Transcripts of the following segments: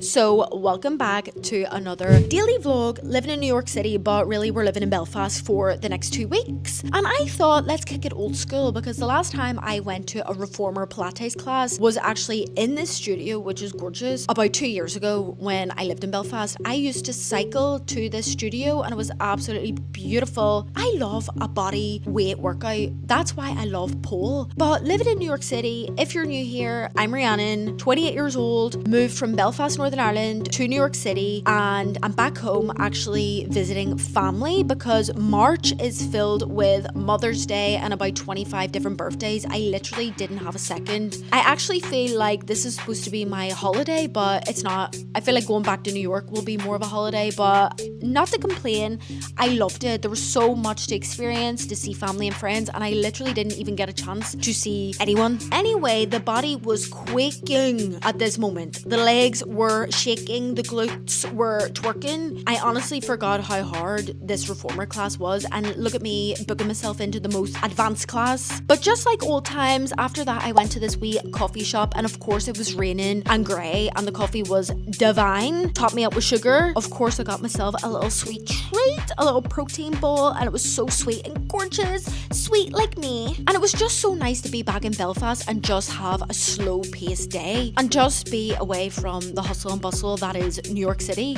So welcome back to another daily vlog, living in New York City, but really we're living in Belfast for the next 2 weeks. And I thought, let's kick it old school, because the last time I went to a Reformer Pilates class was actually in this studio, which is gorgeous. About 2 years ago when I lived in Belfast, I used to cycle to this studio and it was absolutely beautiful. I love a body weight workout. That's why I love pole. But living in New York City, if you're new here, I'm Rhiannon, 28 years old, moved from Belfast, Northern Ireland to New York City, and I'm back home actually visiting family because March is filled with Mother's Day and about 25 different birthdays. I literally didn't have a second. I actually feel like this is supposed to be my holiday, but it's not. I feel like going back to New York will be more of a holiday, but not to complain. I loved it. There was so much to experience, to see family and friends, and I literally didn't even get a chance to see anyone. Anyway, the body was quaking at this moment. The legs were shaking, the glutes were twerking. I honestly forgot how hard this reformer class was, and look at me booking myself into the most advanced class. But just like old times, after that I went to this wee coffee shop, and of course it was raining and grey and the coffee was divine. Topped me up with sugar. Of course I got myself a little sweet treat, a little protein bowl, and it was so sweet and gorgeous, sweet like me. And it was just so nice to be back in Belfast and just have a slow paced day and just be away from the hustle and bustle that is New York City.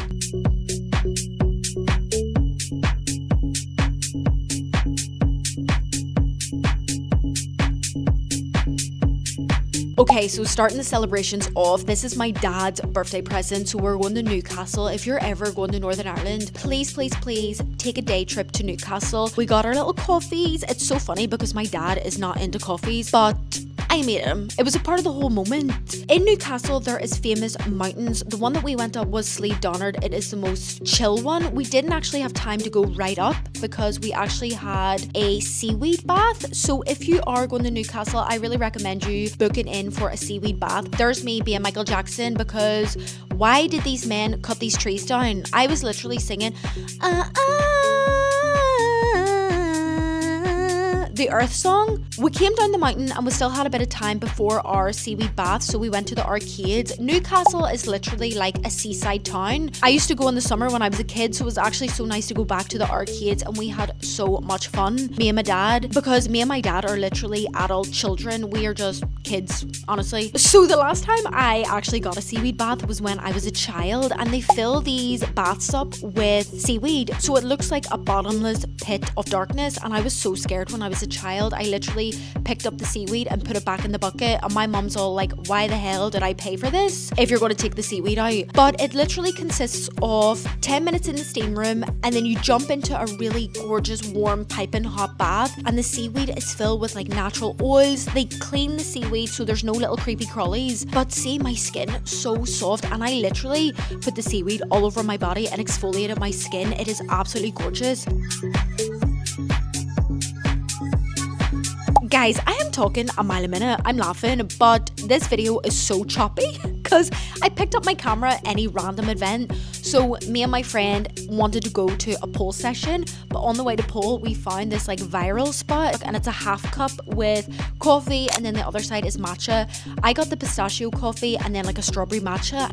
Okay, so starting the celebrations off, this is my dad's birthday present. So we're going to Newcastle. If you're ever going to Northern Ireland, please take a day trip to Newcastle. We got our little coffees. It's so funny because my dad is not into coffees, but I made him. It was a part of the whole moment. In Newcastle, there is famous mountains. The one that we went up was Slieve Donard. It is the most chill one. We didn't actually have time to go right up because we actually had a seaweed bath. So if you are going to Newcastle, I really recommend you booking in for a seaweed bath. There's me being Michael Jackson, because why did these men cut these trees down? I was literally singing, the Earth song. We came down the mountain and we still had a bit of time before our seaweed bath, so we went to the arcades. Newcastle is literally like a seaside town. I used to go in the summer when I was a kid, so it was actually so nice to go back to the arcades, and we had so much fun, me and my dad, because me and my dad are literally adult children. We are just kids, honestly. So the last time I actually got a seaweed bath was when I was a child, and they fill these baths up with seaweed, so it looks like a bottomless pit of darkness. And I was so scared when I was a child. I literally picked up the seaweed and put it back in the bucket, and my mom's all like, why the hell did I pay for this if you're going to take the seaweed out? But it literally consists of 10 minutes in the steam room, and then you jump into a really gorgeous warm piping hot bath, and the seaweed is filled with like natural oils. They clean the seaweed so there's no little creepy crawlies, but see, my skin so soft, and I literally put the seaweed all over my body and exfoliated my skin. It is absolutely gorgeous. Guys, I am talking a mile a minute. I'm laughing, but this video is so choppy because I picked up my camera at any random event. So me and my friend wanted to go to a pole session, but on the way to pole, we found this like viral spot, and it's a half cup with coffee, and then the other side is matcha. I got the pistachio coffee and then like a strawberry matcha.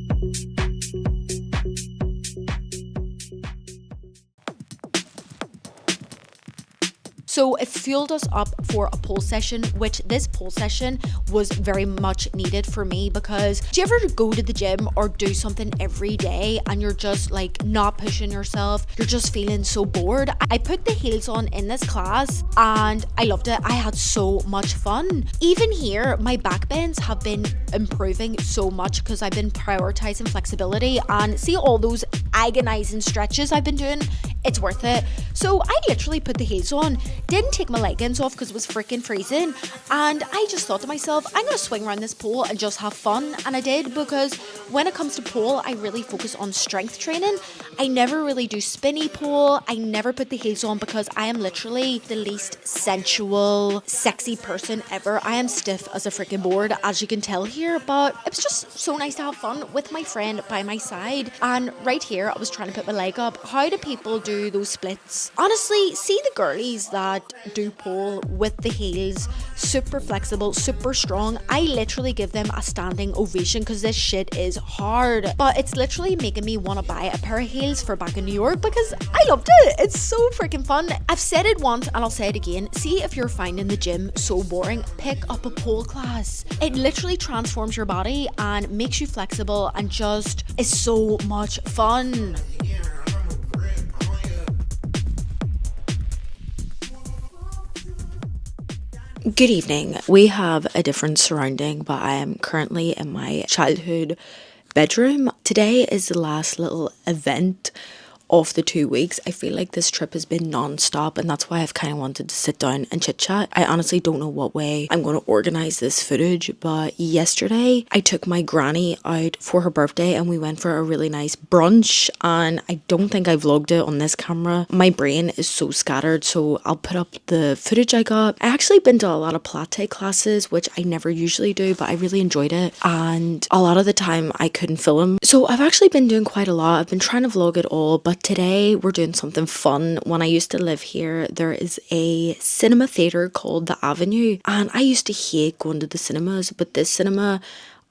So it fueled us up for a pole session, which this pole session was very much needed for me, because do you ever go to the gym or do something every day and you're just like not pushing yourself? You're just feeling so bored. I put the heels on in this class and I loved it. I had so much fun. Even here, my back bends have been improving so much because I've been prioritizing flexibility, and see all those agonizing stretches I've been doing, it's worth it. So I literally put the heels on, didn't take my leggings off because it was freaking freezing, and I just thought to myself, I'm gonna swing around this pole and just have fun. And I did, because when it comes to pole, I really focus on strength training. I never really do spinny pole. I never put the heels on because I am literally the least sensual, sexy person ever. I am stiff as a freaking board, as you can tell here, but it was just so nice to have fun with my friend by my side. And right here, here, I was trying to put my leg up. How do people do those splits? Honestly, see the girlies that do pole with the heels, super flexible, super strong. I literally give them a standing ovation because this shit is hard. But it's literally making me want to buy a pair of heels for back in New York because I loved it. It's so freaking fun. I've said it once and I'll say it again. See if you're finding the gym so boring, pick up a pole class. It literally transforms your body and makes you flexible and just is so much fun. Good evening. We have a different surrounding, but I am currently in my childhood bedroom. Today is the last little event of the 2 weeks. I feel like this trip has been non-stop, and that's why I've kind of wanted to sit down and chit chat. I honestly don't know what way I'm going to organize this footage, but yesterday I took my granny out for her birthday and we went for a really nice brunch, and I don't think I vlogged it on this camera. My brain is so scattered, so I'll put up the footage I got. I actually been to a lot of Pilates classes, which I never usually do, but I really enjoyed it, and a lot of the time I couldn't film. So I've actually been doing quite a lot. I've been trying to vlog it all, but today we're doing something fun. When I used to live here, there is a cinema theatre called The Avenue, and I used to hate going to the cinemas, but this cinema,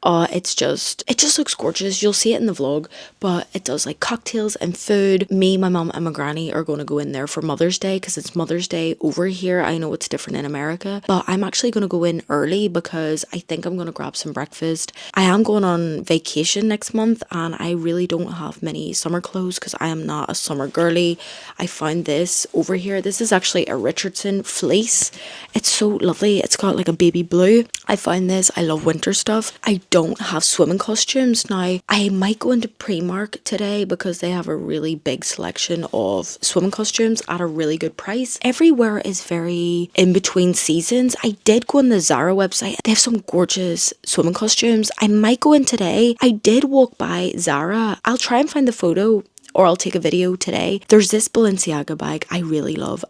it just looks gorgeous. You'll see it in the vlog, but it does like cocktails and food. Me, my mum and my granny are going to go in there for Mother's Day because it's Mother's Day over here. I know it's different in America, but I'm actually going to go in early because I think I'm going to grab some breakfast. I am going on vacation next month and I really don't have many summer clothes because I am not a summer girly. I found this over here. This is actually a Richardson fleece. It's so lovely. It's got like a baby blue. I found this. I love winter stuff. I don't have swimming costumes now. I might go into Primark today because they have a really big selection of swimming costumes at a really good price. Everywhere is very in between seasons. I did go on the Zara website. They have some gorgeous swimming costumes. I might go in today. I did walk by Zara. I'll try and find the photo, or I'll take a video today. There's this Balenciaga bag I really love.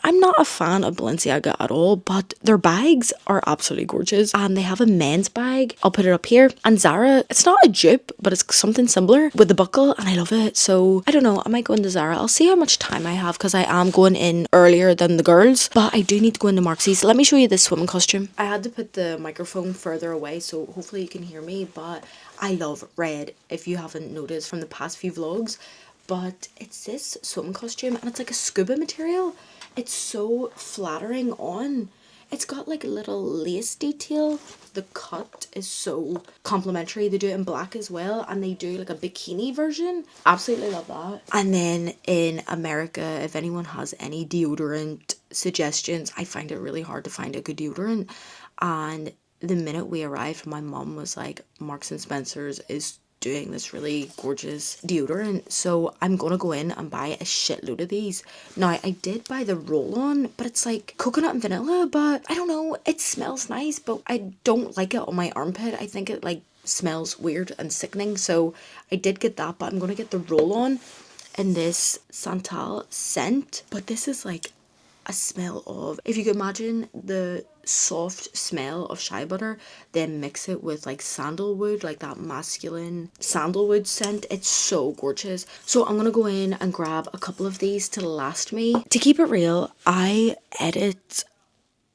I'm not a fan of Balenciaga at all, but their bags are absolutely gorgeous. And they have a men's bag. I'll put it up here. And Zara, it's not a dupe, but it's something similar with the buckle, and I love it. So I don't know, I might go into Zara. I'll see how much time I have because I am going in earlier than the girls, but I do need to go into Marksy's. Let me show you this swimming costume. I had to put the microphone further away, so hopefully you can hear me, but I love red, if you haven't noticed from the past few vlogs. But it's this swimming costume and it's like a scuba material. It's so flattering on. It's got like a little lace detail. The cut is so complimentary. They do it in black as well, and they do like a bikini version. Absolutely love that. And then in America, if anyone has any deodorant suggestions, I find it really hard to find a good deodorant. And the minute we arrived, my mom was like, Marks and Spencer's is doing this really gorgeous deodorant, so I'm gonna go in and buy a shitload of these. Now, I did buy the roll-on, but it's like coconut and vanilla, but I don't know, it smells nice, but I don't like it on my armpit. I think it like smells weird and sickening, so I did get that, but I'm gonna get the roll-on in this Santal scent. But this is like a smell of, if you can imagine the soft smell of shea butter, then mix it with like sandalwood, like that masculine sandalwood scent. It's so gorgeous. So I'm gonna go in and grab a couple of these to last me. To keep it real, I edit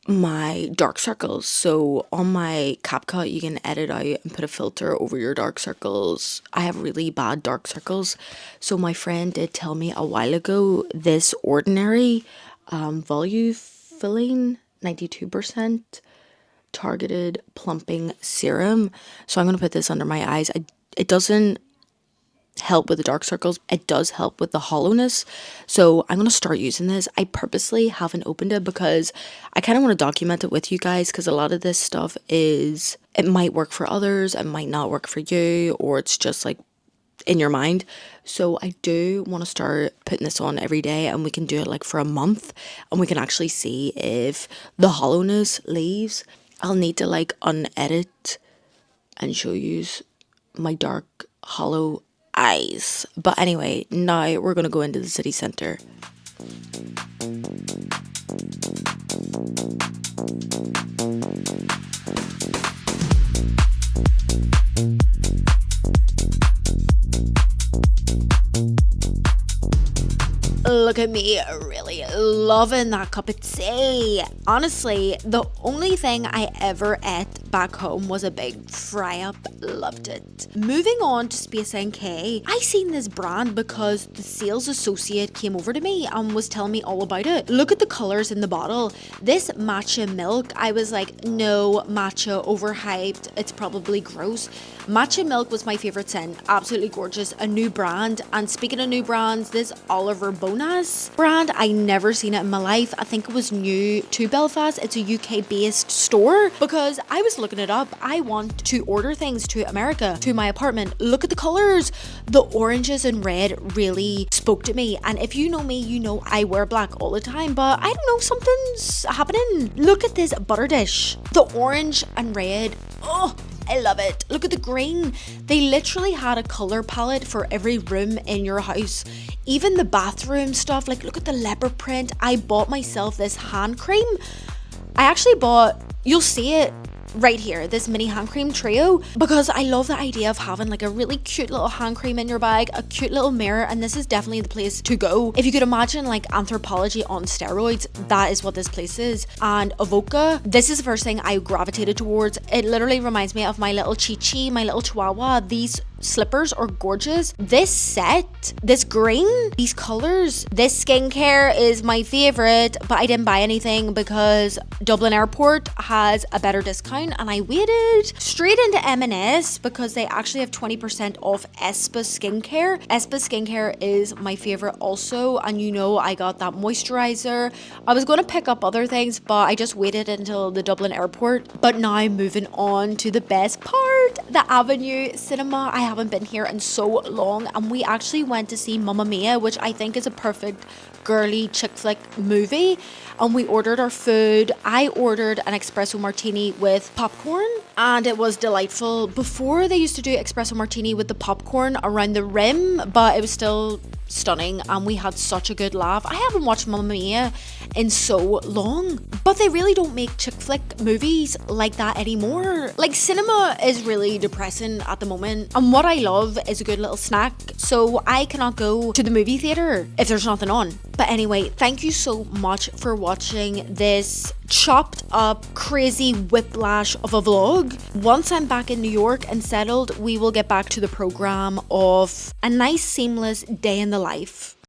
my dark circles, so on my CapCut you can edit out and put a filter over your dark circles. I have really bad dark circles, so my friend did tell me a while ago this Ordinary volume filling 92% targeted plumping serum, so I'm going to put this under my eyes. It doesn't help with the dark circles, it does help with the hollowness, so I'm going to start using this. I purposely haven't opened it because I kind of want to document it with you guys, because a lot of this stuff is, it might work for others, it might not work for you, or it's just like in your mind. So I do want to start putting this on every day, and we can do it like for a month, and we can actually see if the hollowness leaves. I'll need to like unedit and show you my dark hollow eyes. But anyway, now we're gonna go into the city centre. look at me really loving that cup of tea. Honestly, the only thing I ever ate back home was a big fry up. Loved it. Moving on to Space NK, I seen this brand because the sales associate came over to me and was telling me all about it. Look at the colors in the bottle. This matcha milk, I was like, no, matcha overhyped. It's probably gross. Matcha milk was my favorite scent. Absolutely gorgeous. A new brand. And speaking of new brands, this Oliver Bonas brand, I never seen it in my life. I think it was new to Belfast. It's a UK based store because I was looking it up. I want to order things to America, to my apartment. Look at the colors. The oranges and red really spoke to me. And if you know me, you know I wear black all the time, but I don't know, something's happening. Look at this butter dish. The orange and red. Oh, I love it. Look at the green. They literally had a color palette for every room in your house. Even the bathroom stuff, like look at the leopard print. I bought myself this hand cream. I actually bought, you'll see it right here, this mini hand cream trio, because I love the idea of having like a really cute little hand cream in your bag, a cute little mirror, and this is definitely the place to go. If you could imagine like Anthropology on steroids, that is what this place is. And Avoca, this is the first thing I gravitated towards. It literally reminds me of my little Chi-Chi, my little Chihuahua. These slippers are gorgeous. This set, this green, these colors, this skincare is my favorite, but I didn't buy anything because Dublin Airport has a better discount and I waited straight into M&S because they actually have 20% off Espa skincare. Espa skincare is my favorite also, and you know I got that moisturizer. I was going to pick up other things, but I just waited until the Dublin Airport. But now moving on to the best part, the Avenue Cinema. I haven't been here in so long, and we actually went to see Mamma Mia, which I think is a perfect girly chick flick movie. And we ordered our food. I ordered an espresso martini with popcorn, and it was delightful. Before, they used to do espresso martini with the popcorn around the rim, but it was still stunning, and we had such a good laugh. I haven't watched Mamma Mia in so long, but they really don't make chick flick movies like that anymore. Like, cinema is really depressing at the moment, and what I love is a good little snack, so I cannot go to the movie theater if there's nothing on. But anyway, thank you so much for watching this chopped up crazy whiplash of a vlog. Once I'm back in New York and settled, we will get back to the program of a nice seamless day in the life.